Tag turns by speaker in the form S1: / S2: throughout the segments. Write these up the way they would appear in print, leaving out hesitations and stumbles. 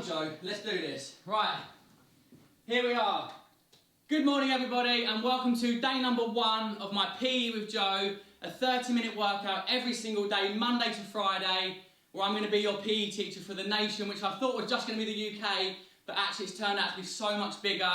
S1: Joe, let's do this. Right, here we are. Good morning everybody and welcome to day number 1 of my PE with Joe, a 30-minute workout every single day, Monday to Friday, where I'm going to be your PE teacher for the nation, which I thought was just going to be the UK, but actually it's turned out to be so much bigger.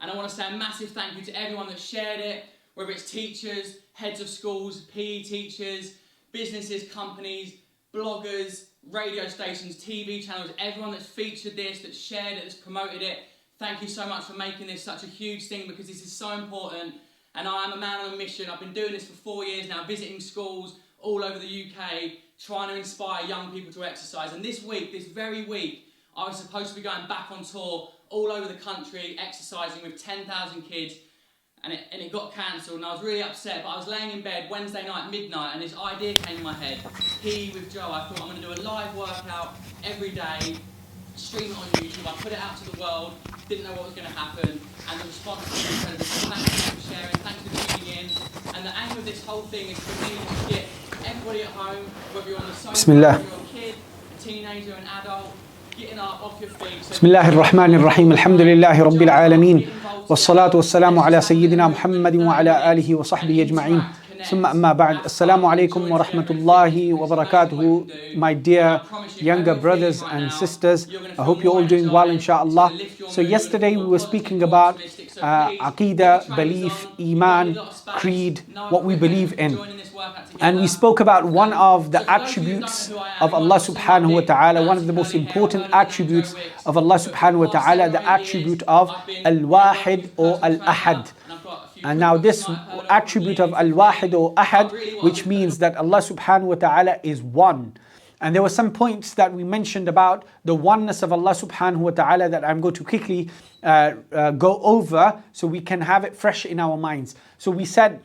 S1: And I want to say a massive thank you to everyone that shared it, whether it's teachers, heads of schools, PE teachers, businesses, companies, bloggers, radio stations, TV channels, everyone that's featured this, that's shared it, that's promoted it. Thank you so much for making this such a huge thing, because this is so important. And I am a man on a mission. I've been doing this for 4 years now, visiting schools all over the UK, trying to inspire young people to exercise. And this week, this very week, I was supposed to be going back on tour all over the country, exercising with 10,000 kids, and it got cancelled, and I was really upset. But I was laying in bed Wednesday night, midnight, and this idea came in my head. PE with Joe. I thought I'm going to do a live workout every day, stream it on YouTube. I put it out to the world, didn't know what was going to happen, and the response was incredible. So thanks for sharing, thanks for tuning in. And the aim of this whole thing is for me to get everybody at home, whether you're on the sofa, whether you're a kid, a teenager, an adult, getting up off your feet.
S2: بسم الله الرحمن الرحيم الحمد لله رب العالمين والصلاة والسلام على سيدنا محمد وعلى آله وصحبه أجمعين ثم أما بعد السلام عليكم ورحمة الله وبركاته. My dear younger brothers and sisters, I hope you're all doing well inshallah. So yesterday we were speaking about Aqidah, belief, Iman, creed, what we believe in. And we spoke about one of the attributes of Allah subhanahu wa ta'ala, one of the most important attributes of Allah subhanahu wa ta'ala, the attribute of al-wahid or al-ahad. And now this attribute of al-wahid or ahad, which means that Allah subhanahu wa ta'ala is one. And there were some points that we mentioned about the oneness of Allah subhanahu wa ta'ala that I'm going to quickly go over so we can have it fresh in our minds. So we said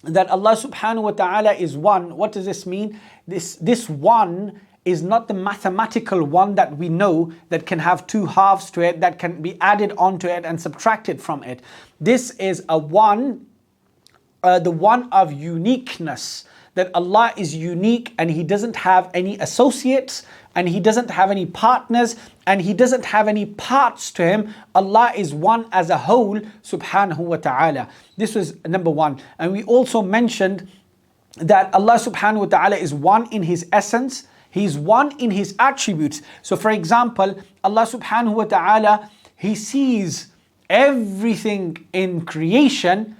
S2: that Allah subhanahu wa ta'ala is one. What does this mean? This one is not the mathematical one that we know that can have two halves to it, that can be added onto it and subtracted from it. This is a one, the one of uniqueness, that Allah is unique and He doesn't have any associates and He doesn't have any partners and He doesn't have any parts to Him. Allah is one as a whole subhanahu wa ta'ala. This was number one. And we also mentioned that Allah subhanahu wa ta'ala is one in His essence. He's one in His attributes. So for example, Allah subhanahu wa ta'ala, He sees everything in creation,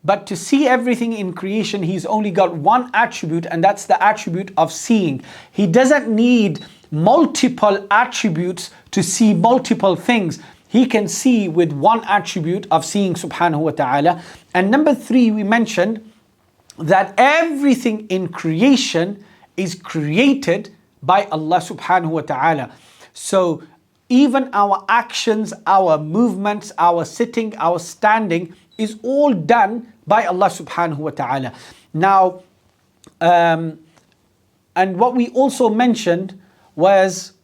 S2: but to see everything in creation, He's only got one attribute, and that's the attribute of seeing. He doesn't need multiple attributes to see multiple things. He can see with one attribute of seeing subhanahu wa ta'ala. And number 3, we mentioned that everything in creation is created by Allah subhanahu wa ta'ala. So even our actions, our movements, our sitting, our standing is all done by Allah subhanahu wa ta'ala. Now, and what we also mentioned was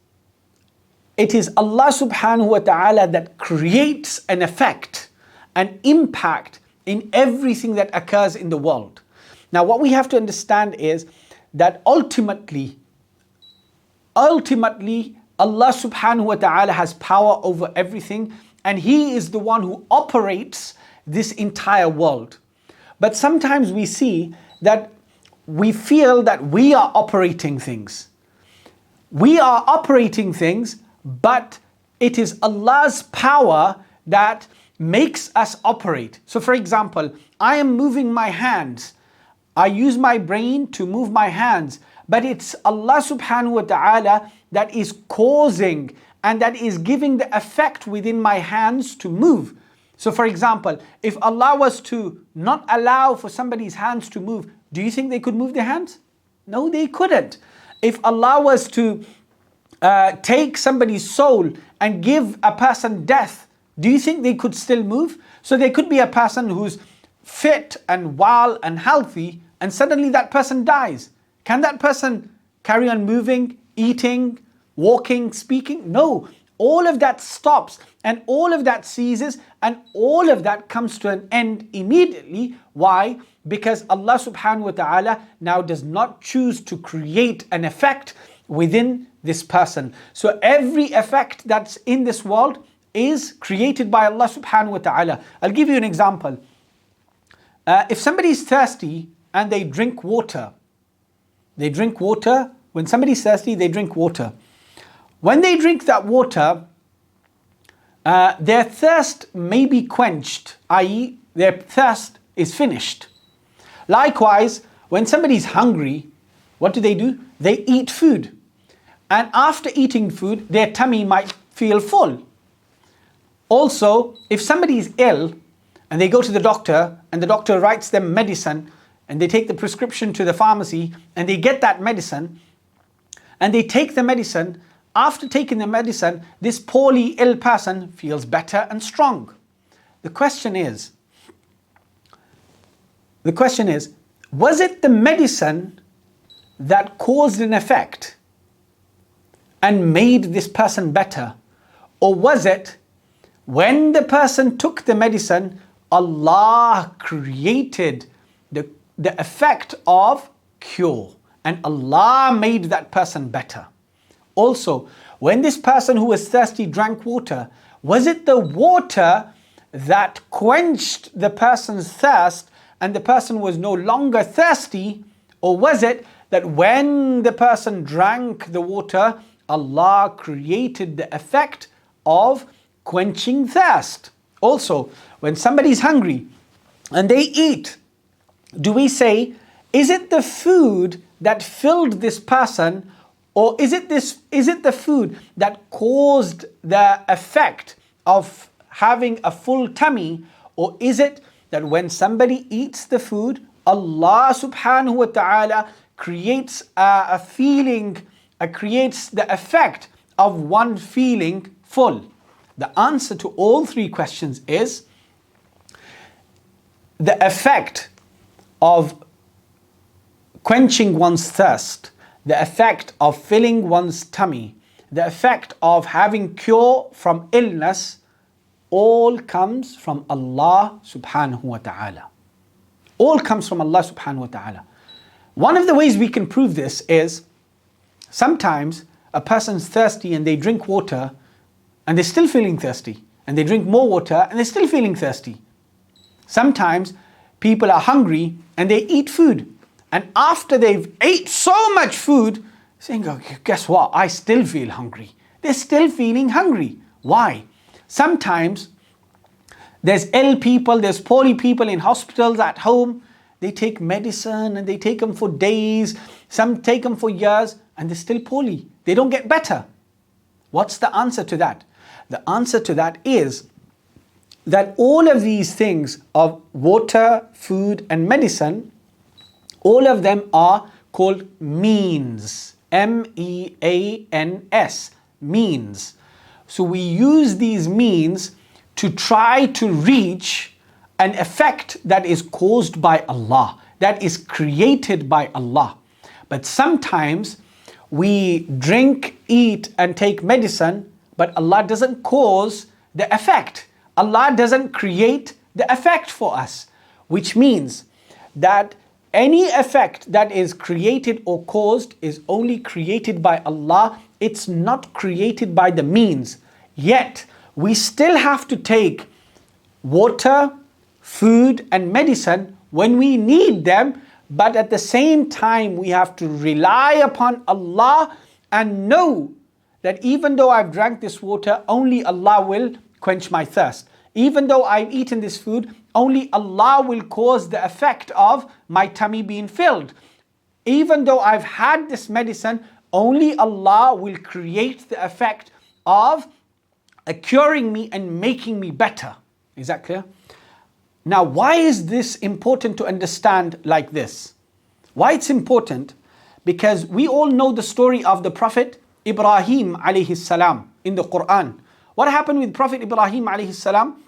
S2: it is Allah subhanahu wa ta'ala that creates an effect, an impact in everything that occurs in the world. Now, what we have to understand is that ultimately, Allah subhanahu wa ta'ala has power over everything, and He is the one who operates this entire world. But sometimes we see that we feel that we are operating things. We are operating things, but it is Allah's power that makes us operate. So for example, I am moving my hands. I use my brain to move my hands, but it's Allah subhanahu wa ta'ala that is causing and that is giving the effect within my hands to move. So for example, if Allah was to not allow for somebody's hands to move, do you think they could move their hands? No, they couldn't. If Allah was to take somebody's soul and give a person death, do you think they could still move? So there could be a person who's fit and well and healthy, and suddenly that person dies. Can that person carry on moving, eating, walking, speaking? No. All of that stops and all of that ceases and all of that comes to an end immediately. Why? Because Allah subhanahu wa ta'ala now does not choose to create an effect within this person. So every effect that's in this world is created by Allah subhanahu wa ta'ala. I'll give you an example. If somebody is thirsty and they drink water, when somebody's thirsty, they drink water. When they drink that water, their thirst may be quenched, i.e. their thirst is finished. Likewise, when somebody's hungry, what do? They eat food. And after eating food, their tummy might feel full. Also, if somebody is ill and they go to the doctor and the doctor writes them medicine and they take the prescription to the pharmacy and they get that medicine and they take the medicine, after taking the medicine, this poorly ill person feels better and strong. The question is, was it the medicine that caused an effect and made this person better? Or was it when the person took the medicine, Allah created the effect of cure and Allah made that person better? Also, when this person who was thirsty drank water, was it the water that quenched the person's thirst and the person was no longer thirsty? Or was it that when the person drank the water, Allah created the effect of quenching thirst? Also, when somebody is hungry and they eat, do we say, is it the food that filled this person, or is it the food that caused the effect of having a full tummy? Or is it that when somebody eats the food, Allah subhanahu wa ta'ala creates a feeling, creates the effect of one feeling full? The answer to all three questions is the effect of quenching one's thirst, the effect of filling one's tummy, the effect of having cure from illness, all comes from Allah subhanahu wa ta'ala. All comes from Allah subhanahu wa ta'ala. One of the ways we can prove this is sometimes a person's thirsty and they drink water and they're still feeling thirsty, and they drink more water and they're still feeling thirsty. Sometimes people are hungry and they eat food, and after they've ate so much food, saying, oh, guess what? I still feel hungry. They're still feeling hungry. Why? Sometimes there's ill people, there's poorly people in hospitals, at home. They take medicine and they take them for days. Some take them for years and they're still poorly. They don't get better. What's the answer to that? The answer to that is that all of these things of water, food and medicine, all of them are called means. M-E-A-N-S. Means. So we use these means to try to reach an effect that is caused by Allah, that is created by Allah. But sometimes we drink, eat and take medicine, but Allah doesn't cause the effect. Allah doesn't create the effect for us, which means that any effect that is created or caused is only created by Allah. It's not created by the means. Yet, we still have to take water, food and medicine when we need them, but at the same time we have to rely upon Allah and know that even though I've drank this water, only Allah will quench my thirst. Even though I've eaten this food, only Allah will cause the effect of my tummy being filled. Even though I've had this medicine, only Allah will create the effect of curing me and making me better. Is that clear? Now, why is this important to understand like this? Why it's important? Because we all know the story of the Prophet Ibrahim alayhi salam in the Quran. What happened with Prophet Ibrahim alayhi salam?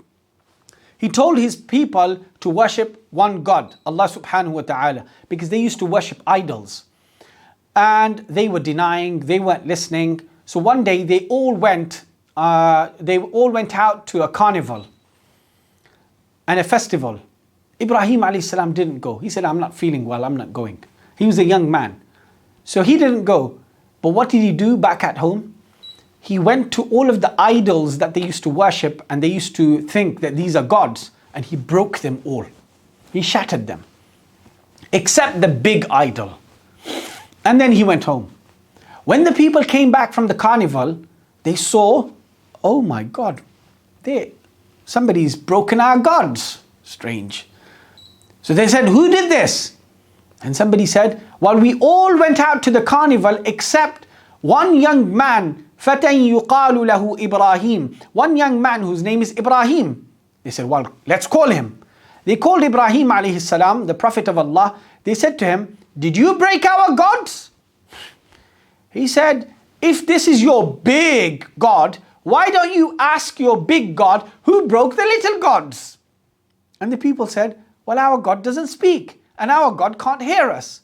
S2: He told his people to worship one God, Allah subhanahu wa ta'ala, because they used to worship idols. And they were denying, they weren't listening. So one day they all went out to a carnival and a festival. Ibrahim alayhi salam didn't go. He said, I'm not feeling well, I'm not going. He was a young man. So he didn't go. But what did he do back at home? He went to all of the idols that they used to worship and they used to think that these are gods, and he broke them all. He shattered them, except the big idol. And then he went home. When the people came back from the carnival, they saw, oh my God, somebody's broken our gods. Strange. So they said, who did this? And somebody said, well, we all went out to the carnival except one young man, فَتَنْ يُقَالُ لَهُ إِبْرَاهِيم. One young man whose name is Ibrahim. They said, well, let's call him. They called Ibrahim alayhi salam, the Prophet of Allah. They said to him, did you break our gods? He said, if this is your big God, why don't you ask your big God who broke the little gods? And the people said, well, our God doesn't speak and our God can't hear us.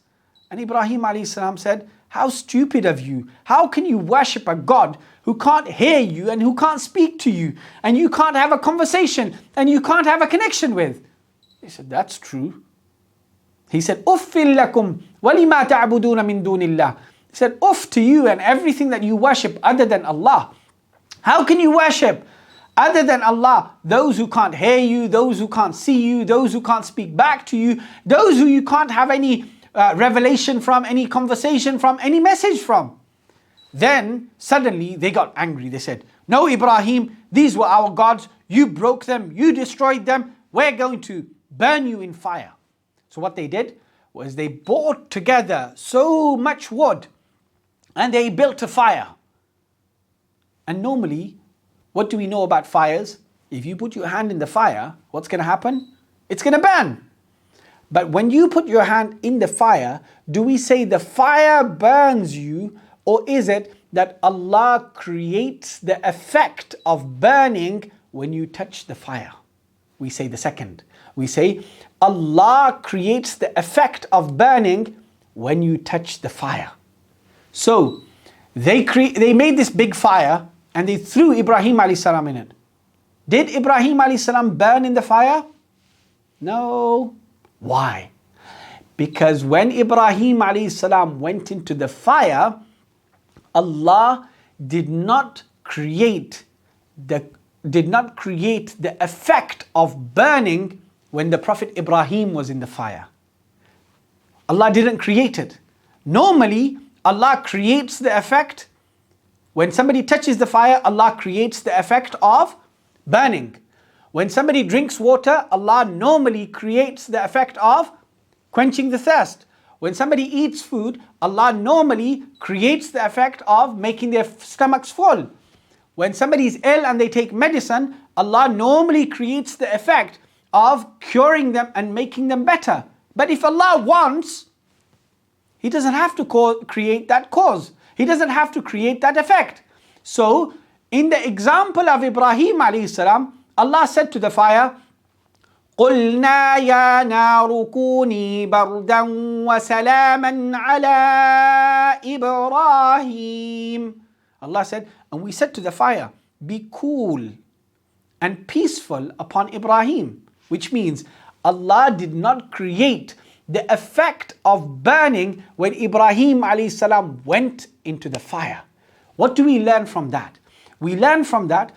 S2: And Ibrahim alayhi salam said, how stupid of you. How can you worship a God who can't hear you and who can't speak to you and you can't have a conversation and you can't have a connection with? He said, that's true. He said, أُفٍّ لَكُمْ وَلِمَا تَعْبُدُونَ مِن دُونِ اللَّهِ. He said, uff to you and everything that you worship other than Allah. How can you worship other than Allah those who can't hear you, those who can't see you, those who can't speak back to you, those who you can't have any revelation from, any conversation from, any message from? Then suddenly they got angry. They said, no, Ibrahim, these were our gods. You broke them. You destroyed them. We're going to burn you in fire. So what they did was they brought together so much wood and they built a fire. And normally, what do we know about fires? If you put your hand in the fire, what's going to happen? It's going to burn. But when you put your hand in the fire, do we say the fire burns you, or is it that Allah creates the effect of burning when you touch the fire? We say the second. We say Allah creates the effect of burning when you touch the fire. So they made this big fire and they threw Ibrahim alayhi salam in it. Did Ibrahim alayhi salam burn in the fire? No. Why? Because when Ibrahim alayhi salam went into the fire, Allah did not create the effect of burning when the Prophet Ibrahim was in the fire. Allah didn't create it. Normally, Allah creates the effect. When somebody touches the fire, Allah creates the effect of burning. When somebody drinks water, Allah normally creates the effect of quenching the thirst. When somebody eats food, Allah normally creates the effect of making their stomachs full. When somebody is ill and they take medicine, Allah normally creates the effect of curing them and making them better. But if Allah wants, He doesn't have to create that cause. He doesn't have to create that effect. So, in the example of Ibrahim alayhi salam, Allah said to the fire, قُلْنَا يَا نَارُ كُونِي بَرْدًا وَسَلَامًا عَلَىٰ إِبْرَاهِيمَ. Allah said, and we said to the fire, be cool and peaceful upon Ibrahim. Which means Allah did not create the effect of burning when Ibrahim alayhi salam went into the fire. What do we learn from that? We learn from that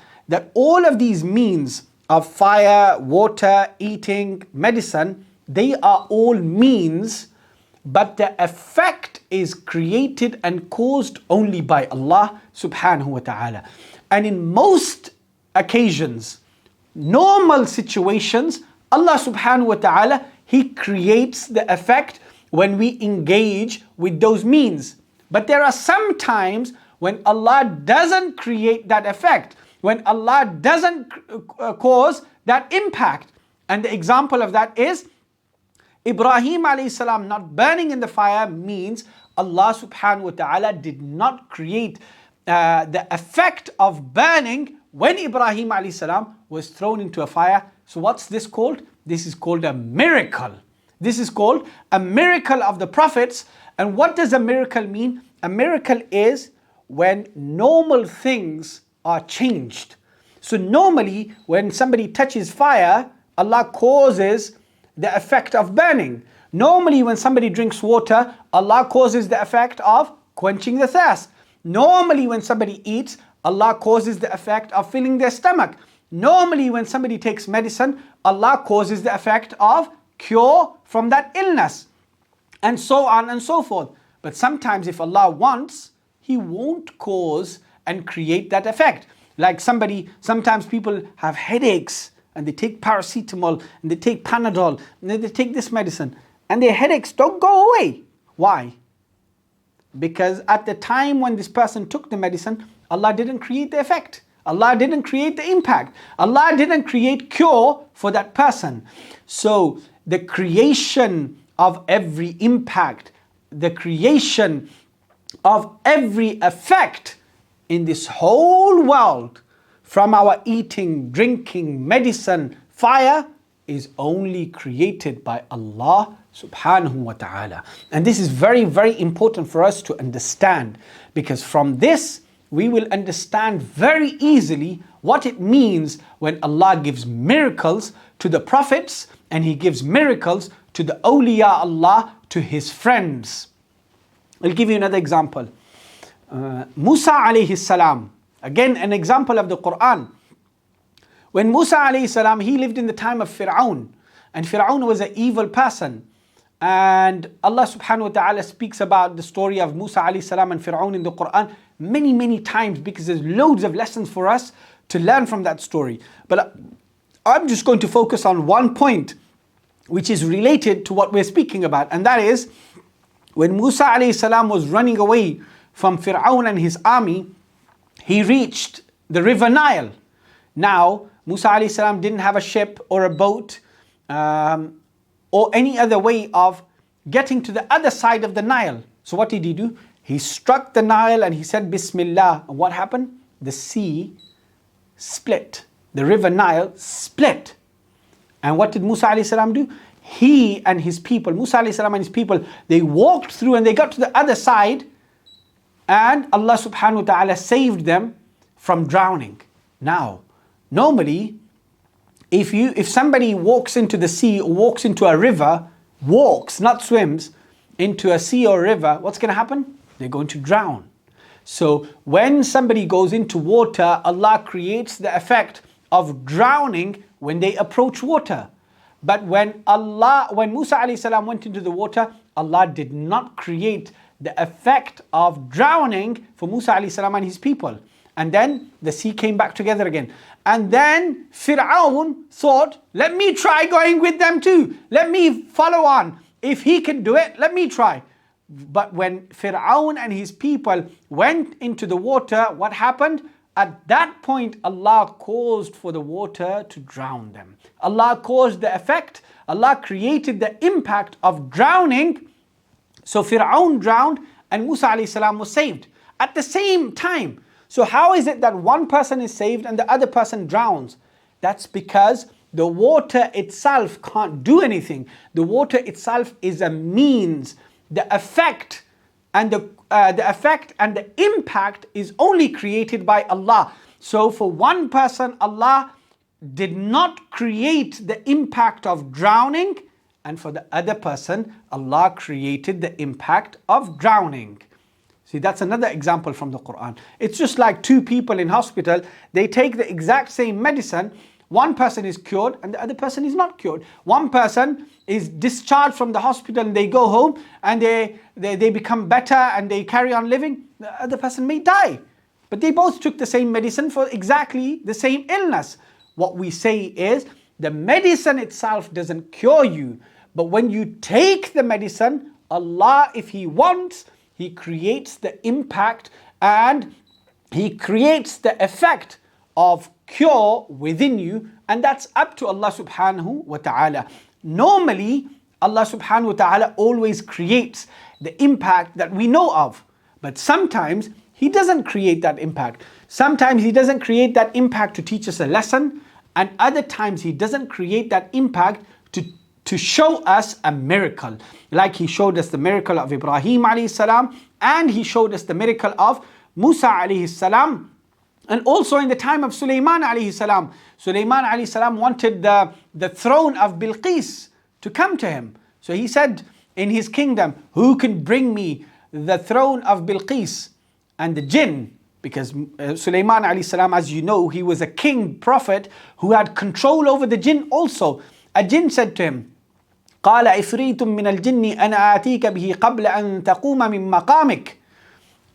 S2: all of these means of fire, water, eating, medicine, they are all means, but the effect is created and caused only by Allah subhanahu wa ta'ala. And in most occasions, normal situations, Allah subhanahu wa ta'ala, He creates the effect when we engage with those means. But there are some times when Allah doesn't create that effect, when Allah doesn't cause that impact. And the example of that is Ibrahim alayhi salam not burning in the fire means Allah subhanahu wa ta'ala did not create the effect of burning when Ibrahim alayhi salam was thrown into a fire. So what's this called? This is called a miracle. This is called a miracle of the prophets. And what does a miracle mean? A miracle is when normal things are changed. So normally when somebody touches fire, Allah causes the effect of burning. Normally when somebody drinks water, Allah causes the effect of quenching the thirst. Normally when somebody eats, Allah causes the effect of filling their stomach. Normally when somebody takes medicine, Allah causes the effect of cure from that illness. And so on and so forth. But sometimes if Allah wants, He won't cause and create that effect. Like sometimes people have headaches and they take paracetamol and they take Panadol and they take this medicine and their headaches don't go away. Why? Because at the time when this person took the medicine, Allah didn't create the effect. Allah didn't create the impact. Allah didn't create cure for that person. So the creation of every impact, the creation of every effect in this whole world, from our eating, drinking, medicine, fire, is only created by Allah subhanahu wa ta'ala. And this is very, very important for us to understand, because from this we will understand very easily what it means when Allah gives miracles to the prophets and He gives miracles to the awliya Allah, to His friends. I'll give you another example. Musa alayhi salam, again an example of the Quran. When Musa alayhi salam, he lived in the time of Fir'aun, and Fir'aun was an evil person. And Allah subhanahu wa ta'ala speaks about the story of Musa alayhi salam and Fir'aun in the Quran many, many times, because there's loads of lessons for us to learn from that story. But I'm just going to focus on one point which is related to what we're speaking about, and that is when Musa alayhi salam was running away from Fir'aun and his army, he reached the river Nile. Now, Musa alayhi salam didn't have a ship or a boat or any other way of getting to the other side of the Nile. So what did he do? He struck the Nile and he said Bismillah. And what happened? The sea split. The river Nile split. And what did Musa alayhi salam do? He and his people, Musa alayhi salam and his people, they walked through and they got to the other side, and Allah subhanahu wa ta'ala saved them from drowning. Now, normally, if somebody walks into the sea or walks into a river, walks, not swims, into a sea or river, what's going to happen? They're going to drown. So when somebody goes into water, Allah creates the effect of drowning when they approach water. But when Musa alayhi salam went into the water, Allah did not create the effect of drowning for Musa alayhi salam and his people. And then the sea came back together again. And then Fir'aun thought, let me try going with them too. Let me follow on. If he can do it, let me try. But when Fir'aun and his people went into the water, what happened? At that point, Allah caused for the water to drown them. Allah caused the effect. Allah created the impact of drowning. So Fir'aun drowned and Musa alayhi salam was saved at the same time. So how is it that one person is saved and the other person drowns? That's because the water itself can't do anything. The water itself is a means. The effect and the impact is only created by Allah. So for one person, Allah did not create the impact of drowning, and for the other person, Allah created the impact of drowning. See, that's another example from the Quran. It's just like two people in hospital, they take the exact same medicine. One person is cured and the other person is not cured. One person is discharged from the hospital and they go home and they become better and they carry on living. The other person may die. But they both took the same medicine for exactly the same illness. What we say is, the medicine itself doesn't cure you. But when you take the medicine, Allah, if He wants, He creates the impact and He creates the effect of cure within you, and that's up to Allah subhanahu wa ta'ala. Normally, Allah subhanahu wa ta'ala always creates the impact that we know of, but sometimes He doesn't create that impact. Sometimes He doesn't create that impact to teach us a lesson, and other times He doesn't create that impact to show us a miracle. Like He showed us the miracle of Ibrahim alayhi salam, and He showed us the miracle of Musa alayhi salam. And also in the time of Sulaiman alayhi salam. Sulaiman alayhi salam wanted the throne of Bilqis to come to him. So he said in his kingdom, who can bring me the throne of Bilqis and the jinn, because Sulaiman alayhi salam, as you know, he was a king prophet who had control over the jinn also. A jinn said to him, قال عفريت من الجن أنا آتيك به قبل أن تقوم من مقامك.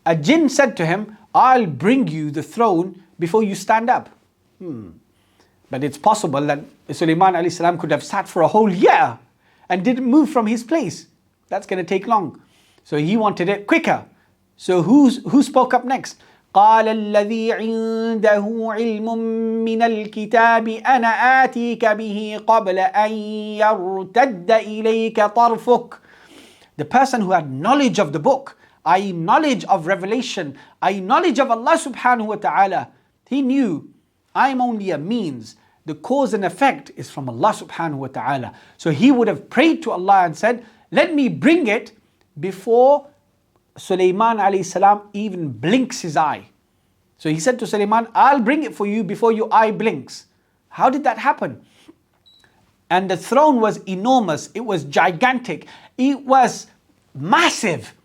S2: A jinn said to him, I'll bring you the throne before you stand up. But it's possible that Sulaiman alayhi salam could have sat for a whole year and didn't move from his place. That's going to take long. So he wanted it quicker. So who spoke up next? قال الذي عنده علم من الكتاب أنا آتيك به قبل أن يرتد إليك طرفك. The person who had knowledge of the book, i.e. knowledge of revelation, i.e. knowledge of Allah subhanahu wa ta'ala, he knew I'm only a means. The cause and effect is from Allah subhanahu wa ta'ala. So he would have prayed to Allah and said, let me bring it before Sulaiman alayhi salam even blinks his eye. So he said to Sulaiman, I'll bring it for you before your eye blinks. How did that happen? And the throne was enormous. It was gigantic. It was massive.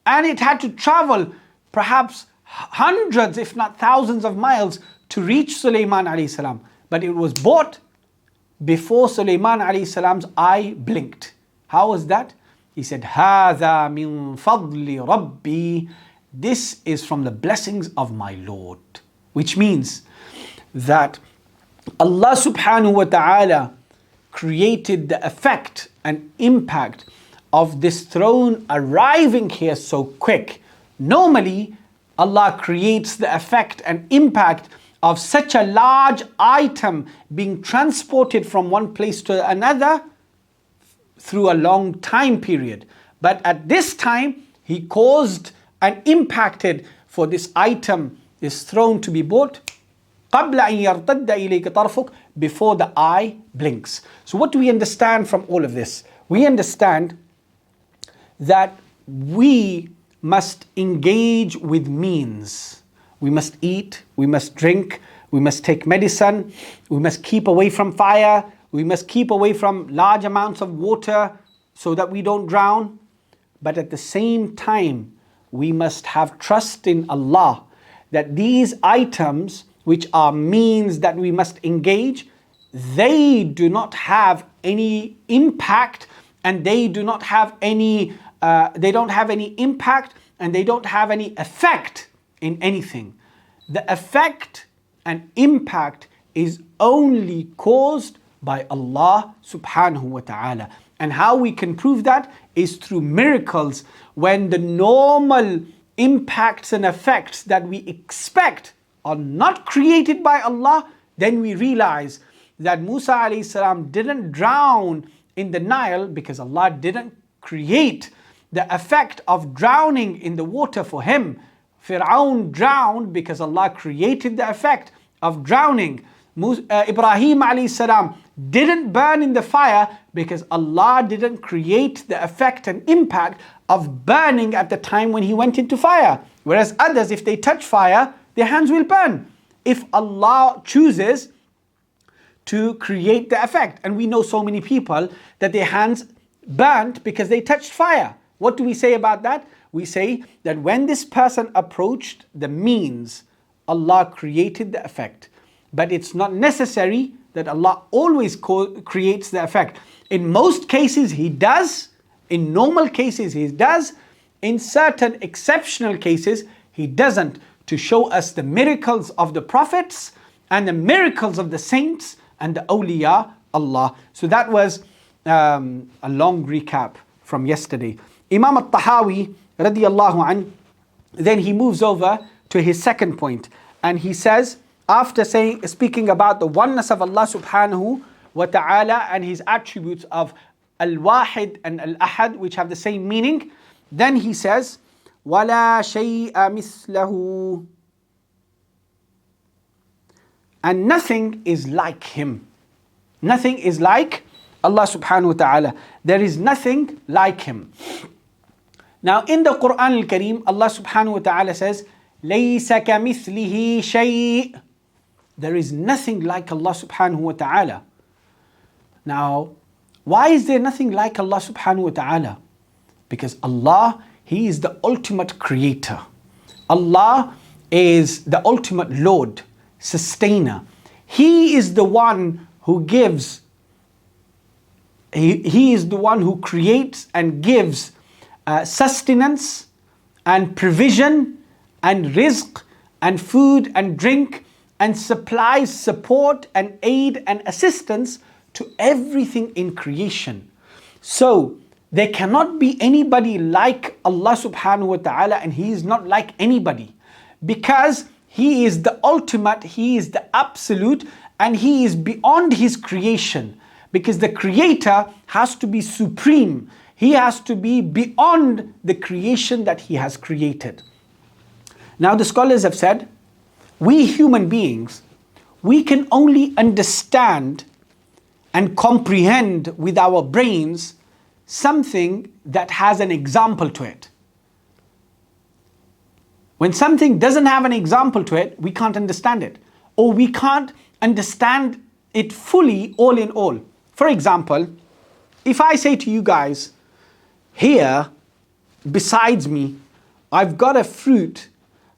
S2: And it had to travel perhaps hundreds, if not thousands of miles to reach Sulaiman alayhi salam. But it was bought before Sulaiman alayhi salam's eye blinked. How was that? He said, هَذَا مِن فَضْلِ رَبِّي. This is from the blessings of my Lord. Which means that Allah subhanahu wa ta'ala created the effect and impact of this throne arriving here so quick. Normally, Allah creates the effect and impact of such a large item being transported from one place to another through a long time period. But at this time, He caused and impacted for this item, this throne to be bought قبل أن يرتد إليك طرفك, before the eye blinks. So what do we understand from all of this? We understand that we must engage with means. We must eat, we must drink, we must take medicine, we must keep away from fire, we must keep away from large amounts of water so that we don't drown. But at the same time, we must have trust in Allah that these items, which are means that we must engage, they do not have any impact, and they do not have any impact, and they don't have any effect in anything. The effect and impact is only caused by Allah subhanahu wa ta'ala. And how we can prove that is through miracles. When the normal impacts and effects that we expect are not created by Allah, then we realize that Musa alayhi salam didn't drown in the Nile because Allah didn't create the effect of drowning in the water for him. Fir'aun drowned because Allah created the effect of drowning. Ibrahim alayhi salam didn't burn in the fire because Allah didn't create the effect and impact of burning at the time when he went into fire. Whereas others, if they touch fire, their hands will burn. If Allah chooses to create the effect. And we know so many people that their hands burnt because they touched fire. What do we say about that? We say that when this person approached the means, Allah created the effect. But it's not necessary that Allah always creates the effect. In most cases He does. In normal cases He does. In certain exceptional cases He doesn't, to show us the miracles of the prophets and the miracles of the saints and the awliya Allah. So that was a long recap from yesterday. Imam al-Tahawi radiyallahu an, then he moves over to his second point, and he says, after speaking about the oneness of Allah subhanahu wa ta'ala and his attributes of al-wahid and al-ahad, which have the same meaning, then he says, وَلَا شَيْءَ مِثْلَهُ, and nothing is like him. Nothing is like Allah subhanahu wa ta'ala. There is nothing like him. Now in the Quran al-Kareem, Allah subhanahu wa ta'ala says, لَيْسَ كَمِثْلِهِ شَيْءٍ. There is nothing like Allah subhanahu wa ta'ala. Now, why is there nothing like Allah subhanahu wa ta'ala? Because Allah, He is the ultimate creator. Allah is the ultimate Lord, sustainer. He is the one who gives. He is the one who creates and gives sustenance and provision and rizq and food and drink, and supplies support and aid and assistance to everything in creation. So there cannot be anybody like Allah subhanahu wa ta'ala, and He is not like anybody, because He is the ultimate, He is the absolute, and He is beyond His creation. Because the creator has to be supreme. He has to be beyond the creation that He has created. Now the scholars have said, we human beings, we can only understand and comprehend with our brains something that has an example to it. When something doesn't have an example to it, we can't understand it. Or we can't understand it fully, all in all. For example, if I say to you guys, here, besides me, I've got a fruit,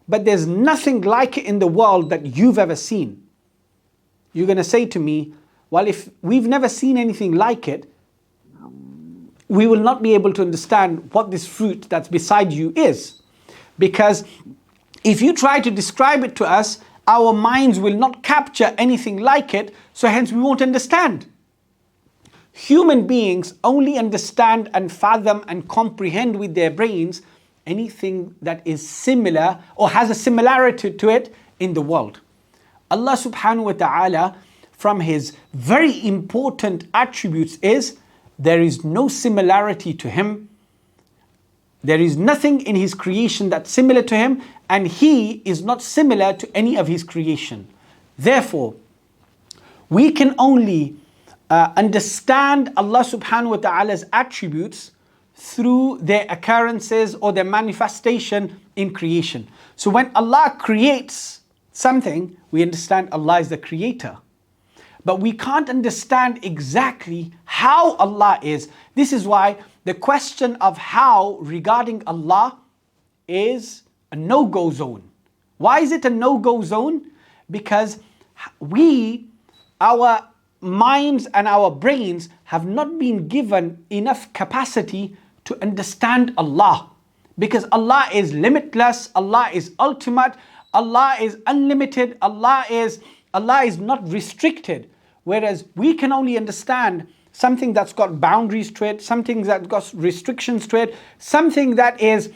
S2: but there's nothing like it in the world that you've ever seen. You're going to say to me, well, if we've never seen anything like it, we will not be able to understand what this fruit that's beside you is. Because if you try to describe it to us, our minds will not capture anything like it, so hence we won't understand. Human beings only understand and fathom and comprehend with their brains anything that is similar or has a similarity to it in the world. Allah subhanahu wa ta'ala, from His very important attributes is, there is no similarity to Him. There is nothing in His creation that's similar to Him, and He is not similar to any of His creation. Therefore, we can only understand Allah subhanahu wa ta'ala's attributes through their occurrences or their manifestation in creation. So when Allah creates something, we understand Allah is the creator. But we can't understand exactly how Allah is. This is why the question of how regarding Allah is a no-go zone. Why is it a no-go zone? Because our minds and our brains have not been given enough capacity to understand Allah. Because Allah is limitless, Allah is ultimate, Allah is unlimited, Allah is not restricted. Whereas we can only understand something that's got boundaries to it, something that's got restrictions to it, something that is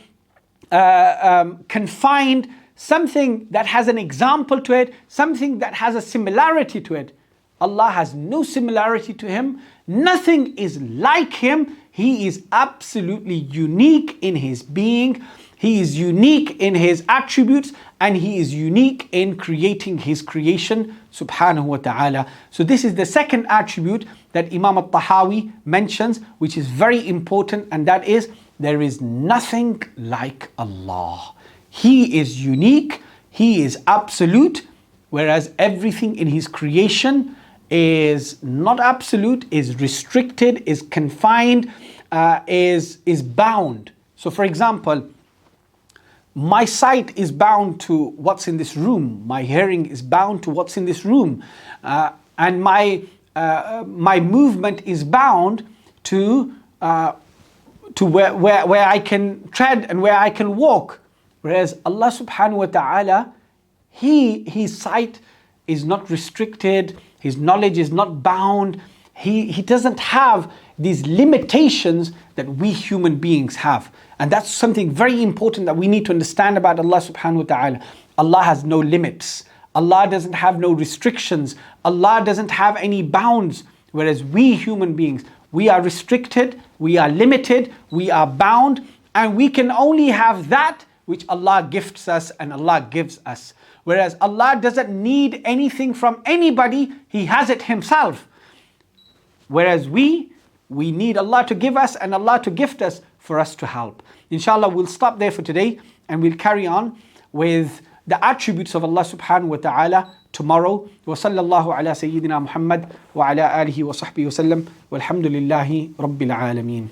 S2: confined, something that has an example to it, something that has a similarity to it. Allah has no similarity to Him. Nothing is like Him. He is absolutely unique in His being. He is unique in His attributes, and He is unique in creating His creation, subhanahu wa ta'ala. So this is the second attribute that Imam al-Tahawi mentions, which is very important, and that is, there is nothing like Allah. He is unique, He is absolute, whereas everything in His creation is not absolute, is restricted, is confined, is bound. So for example, my sight is bound to what's in this room. My hearing is bound to what's in this room. And my movement is bound to where I can tread and where I can walk. Whereas Allah subhanahu wa ta'ala, His sight is not restricted, His knowledge is not bound. He doesn't have these limitations that we human beings have. And that's something very important that we need to understand about Allah subhanahu wa ta'ala. Allah has no limits. Allah doesn't have no restrictions. Allah doesn't have any bounds. Whereas we human beings, we are restricted, we are limited, we are bound, and we can only have that which Allah gifts us and Allah gives us. Whereas Allah doesn't need anything from anybody, He has it Himself. Whereas we need Allah to give us and Allah to gift us for us to help. Inshallah, we'll stop there for today and we'll carry on with the attributes of Allah subhanahu wa ta'ala tomorrow. Wa sallallahu ala Sayyidina Muhammad wa ala alihi wa sahbihi wa sallam. Walhamdulillahi Rabbil Alameen.